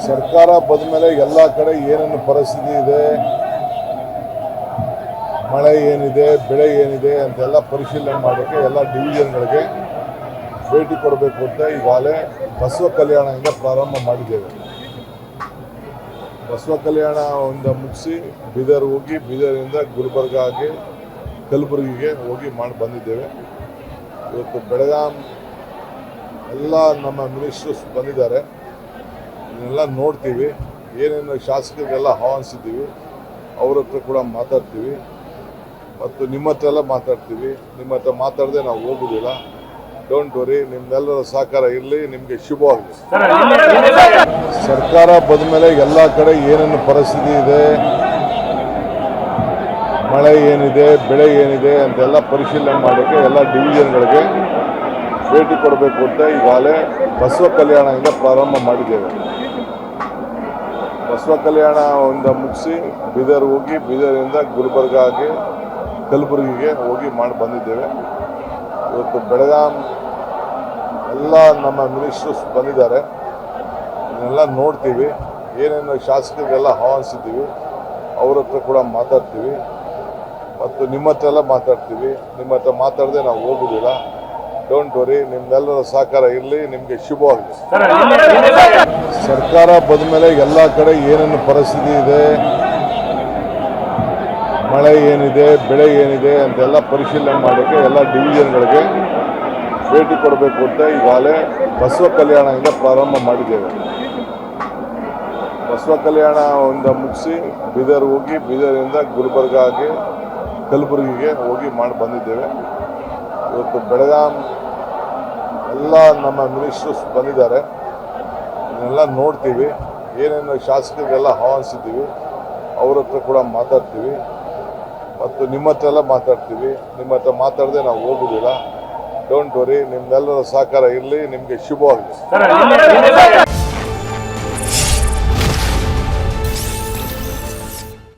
ಸರ್ಕಾರ ಬಂದ ಮೇಲೆ ಎಲ್ಲ ಕಡೆ ಏನೇನು ಪರಿಸ್ಥಿತಿ ಇದೆ, ಮಳೆ ಏನಿದೆ, ಬೆಳೆ ಏನಿದೆ ಅಂತೆಲ್ಲ ಪರಿಶೀಲನೆ ಮಾಡೋಕ್ಕೆ ಎಲ್ಲ ಡಿವಿಷನ್ಗಳಿಗೆ ಭೇಟಿ ಕೊಡಬೇಕು ಅಂತ ಈಗಾಗಲೇ ಬಸವ ಕಲ್ಯಾಣದಿಂದ ಪ್ರಾರಂಭ ಮಾಡಿದ್ದೇವೆ. ಬಸವ ಕಲ್ಯಾಣದಿಂದ ಮುಗಿಸಿ ಬೀದರ್ ಹೋಗಿ, ಬೀದರಿಂದ ಗುಲ್ಬರ್ಗ ಆಗಿ ಕಲಬುರಗಿಗೆ ಹೋಗಿ ಮಾಡಿ ಬಂದಿದ್ದೇವೆ. ಇವತ್ತು ಬೆಳಗಾಂ ಎಲ್ಲ ನಮ್ಮ ಮಿನಿಸ್ಟರ್ಸ್ ಬಂದಿದ್ದಾರೆ. ಇದನ್ನೆಲ್ಲ ನೋಡ್ತೀವಿ. ಏನೇನು ಶಾಸಕರಿಗೆಲ್ಲ ಆಹ್ವಾನಿಸಿದ್ದೀವಿ, ಅವ್ರ ಹತ್ರ ಕೂಡ ಮಾತಾಡ್ತೀವಿ ಮತ್ತು ನಿಮ್ಮ ಹತ್ರ ಎಲ್ಲ ಮಾತಾಡ್ತೀವಿ. ನಿಮ್ಮ ಹತ್ರ ಮಾತಾಡದೆ ನಾವು ಹೋಗೋದಿಲ್ಲ. ಡೋಂಟ್ ವರಿ, ನಿಮ್ಮೆಲ್ಲರ ಸಹಕಾರ ಇರಲಿ. ನಿಮಗೆ ಶುಭವಾಗಲಿ. ಸರ್ಕಾರ ಬಂದ ಮೇಲೆ ಎಲ್ಲ ಕಡೆ ಏನೇನು ಪರಿಸ್ಥಿತಿ ಇದೆ, ಮಳೆ ಏನಿದೆ, ಬೆಳೆ ಏನಿದೆ ಅಂತೆಲ್ಲ ಪರಿಶೀಲನೆ ಮಾಡೋಕ್ಕೆ ಎಲ್ಲ ಡಿವಿಷನ್ಗಳಿಗೆ ಭೇಟಿ ಕೊಡಬೇಕು ಅಂತ ಈಗಾಗಲೇ ಬಸವ ಕಲ್ಯಾಣದಿಂದ ಪ್ರಾರಂಭ ಮಾಡಿದ್ದೇವೆ. ಬಸವ ಕಲ್ಯಾಣದಿಂದ ಮುಗಿಸಿ ಬೀದರ್ ಹೋಗಿ, ಬೀದರಿಂದ ಗುಲ್ಬರ್ಗ ಆಗಿ ಕಲಬುರಗಿಗೆ ಹೋಗಿ ಮಾಡಿ ಬಂದಿದ್ದೇವೆ. ಇವತ್ತು ಬೆಳಗಾಂ ಎಲ್ಲ ನಮ್ಮ ಮಿನಿಸ್ಟರ್ಸ್ ಬಂದಿದ್ದಾರೆ. ಇದನ್ನೆಲ್ಲ ನೋಡ್ತೀವಿ. ಏನೇನು ಶಾಸಕರಿಗೆಲ್ಲ ಆಹ್ವಾನಿಸಿದ್ದೀವಿ, ಅವ್ರ ಹತ್ರ ಕೂಡ ಮಾತಾಡ್ತೀವಿ ಮತ್ತು ನಿಮ್ಮ ಹತ್ರ ಎಲ್ಲ ಮಾತಾಡ್ತೀವಿ. ನಿಮ್ಮ ಹತ್ರ ಮಾತಾಡದೆ ನಾವು ಹೋಗೋದಿಲ್ಲ. ಡೋಂಟ್ ವರಿ, ನಿಮ್ಮೆಲ್ಲರ ಸಹಕಾರ ಇರಲಿ. ನಿಮಗೆ ಶುಭವಾಗಲಿ. ಸರ್ಕಾರ ಬಂದ ಮೇಲೆ ಎಲ್ಲ ಕಡೆ ಏನೇನು ಪರಿಸ್ಥಿತಿ ಇದೆ, ಮಳೆ ಏನಿದೆ, ಬೆಳೆ ಏನಿದೆ ಅಂತೆಲ್ಲ ಪರಿಶೀಲನೆ ಮಾಡೋಕ್ಕೆ ಎಲ್ಲ ಡಿವಿಷನ್ಗಳಿಗೆ ಭೇಟಿ ಕೊಡಬೇಕು ಅಂತ ಈಗಾಗಲೇ ಬಸವ ಕಲ್ಯಾಣದಿಂದ ಪ್ರಾರಂಭ ಮಾಡಿದ್ದೇವೆ. ಬಸವ ಕಲ್ಯಾಣದಿಂದ ಮುಗಿಸಿ ಬೀದರ್ ಹೋಗಿ, ಬೀದರಿಂದ ಗುಲ್ಬರ್ಗ ಆಗಿ ಕಲಬುರಗಿಗೆ ಹೋಗಿ ಮಾಡಿ ಬಂದಿದ್ದೇವೆ. ಇವತ್ತು ಬೆಳಗಾಂ ಎಲ್ಲ ನಮ್ಮ ಮಿನಿಸ್ಟರ್ಸ್ ಬಂದಿದ್ದಾರೆ. ಇದನ್ನೆಲ್ಲ ನೋಡ್ತೀವಿ. ಏನೇನು ಶಾಸಕರಿಗೆಲ್ಲ ಆಹ್ವಾನಿಸಿದ್ದೀವಿ, ಅವ್ರ ಹತ್ರ ಕೂಡ ಮಾತಾಡ್ತೀವಿ ಮತ್ತು ನಿಮ್ಮ ಹತ್ರ ಎಲ್ಲ ಮಾತಾಡ್ತೀವಿ. ನಿಮ್ಮ ಹತ್ರ ಮಾತಾಡದೆ ನಾವು ಹೋಗೋದಿಲ್ಲ. ಡೋಂಟ್ ವರಿ, ನಿಮ್ಮೆಲ್ಲರ ಸಹಕಾರ ಇರಲಿ. ನಿಮಗೆ ಶುಭವಾಗಲಿ.